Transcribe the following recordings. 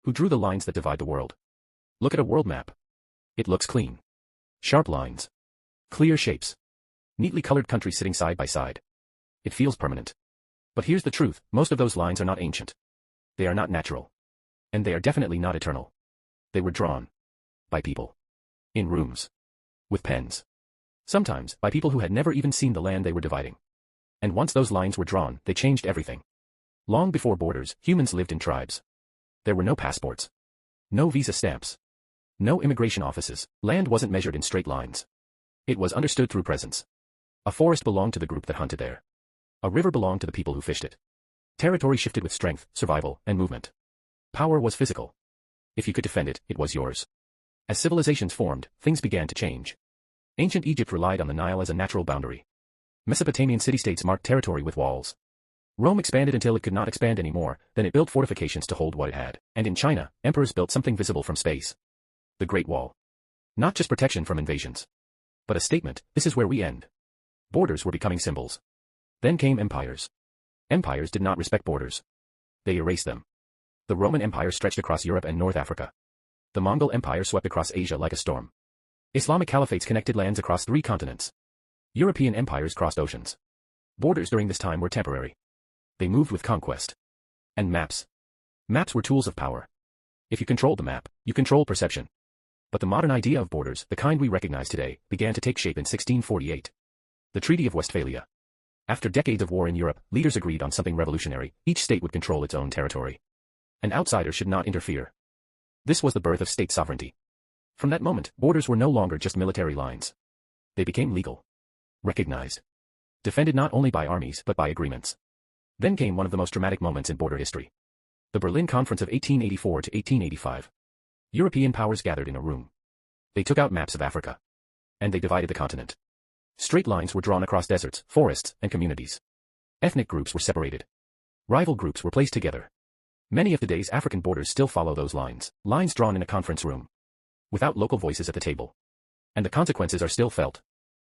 Who drew the lines that divide the world? Look at a world map. It looks clean. Sharp lines. Clear shapes. Neatly colored countries sitting side by side. It feels permanent. But here's the truth, most of those lines are not ancient. They are not natural. And they are definitely not eternal. They were drawn. By people. In rooms. With pens. Sometimes, by people who had never even seen the land they were dividing. And once those lines were drawn, they changed everything. Long before borders, humans lived in tribes. There were no passports. No visa stamps. No immigration offices. Land wasn't measured in straight lines. It was understood through presence. A forest belonged to the group that hunted there. A river belonged to the people who fished it. Territory shifted with strength, survival, and movement. Power was physical. If you could defend it, it was yours. As civilizations formed, things began to change. Ancient Egypt relied on the Nile as a natural boundary. Mesopotamian city-states marked territory with walls. Rome expanded until it could not expand anymore, then it built fortifications to hold what it had. And in China, emperors built something visible from space. The Great Wall. Not just protection from invasions. But a statement, this is where we end. Borders were becoming symbols. Then came empires. Empires did not respect borders. They erased them. The Roman Empire stretched across Europe and North Africa. The Mongol Empire swept across Asia like a storm. Islamic caliphates connected lands across 3 continents. European empires crossed oceans. Borders during this time were temporary. They moved with conquest. And maps. Maps were tools of power. If you controlled the map, you controlled perception. But the modern idea of borders, the kind we recognize today, began to take shape in 1648. The Treaty of Westphalia. After decades of war in Europe, leaders agreed on something revolutionary: each state would control its own territory. An outsider should not interfere. This was the birth of state sovereignty. From that moment, borders were no longer just military lines. They became legal. Recognized. Defended not only by armies but by agreements. Then came one of the most dramatic moments in border history. The Berlin Conference of 1884 to 1885. European powers gathered in a room. They took out maps of Africa. And they divided the continent. Straight lines were drawn across deserts, forests, and communities. Ethnic groups were separated. Rival groups were placed together. Many of today's African borders still follow those lines drawn in a conference room. Without local voices at the table. And the consequences are still felt.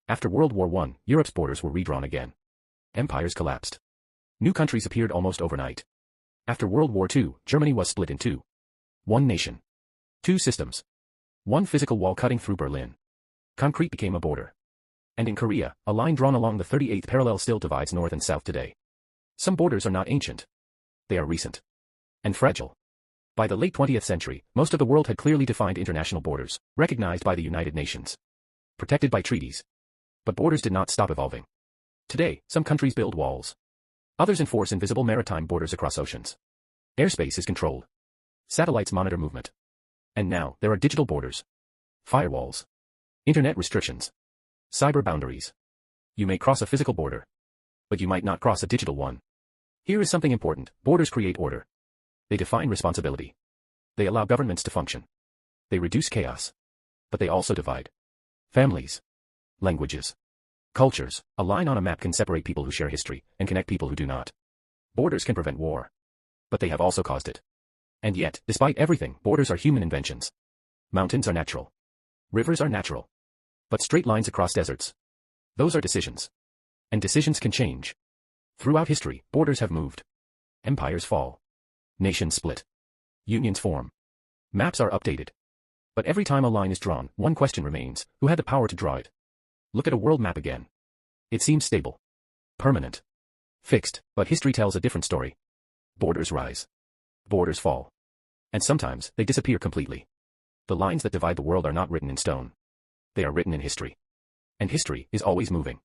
After World War I, Europe's borders were redrawn again. Empires collapsed. New countries appeared almost overnight. After World War II, Germany was split in 2. 1 nation. 2 systems. 1 physical wall cutting through Berlin. Concrete became a border. And in Korea, a line drawn along the 38th parallel still divides north and south today. Some borders are not ancient. They are recent. And fragile. By the late 20th century, most of the world had clearly defined international borders, recognized by the United Nations. Protected by treaties. But borders did not stop evolving. Today, some countries build walls. Others enforce invisible maritime borders across oceans. Airspace is controlled. Satellites monitor movement. And now, there are digital borders. Firewalls. Internet restrictions. Cyber boundaries. You may cross a physical border. But you might not cross a digital one. Here is something important: borders create order. They define responsibility. They allow governments to function. They reduce chaos. But they also divide. Families. Languages. Cultures. A line on a map can separate people who share history, and connect people who do not. Borders can prevent war. But they have also caused it. And yet, despite everything, borders are human inventions. Mountains are natural. Rivers are natural. But straight lines across deserts. Those are decisions. And decisions can change. Throughout history, borders have moved. Empires fall. Nations split. Unions form. Maps are updated. But every time a line is drawn, one question remains: who had the power to draw it? Look at a world map again. It seems stable. Permanent. Fixed, but history tells a different story. Borders rise. Borders fall. And sometimes, they disappear completely. The lines that divide the world are not written in stone. They are written in history. And history is always moving.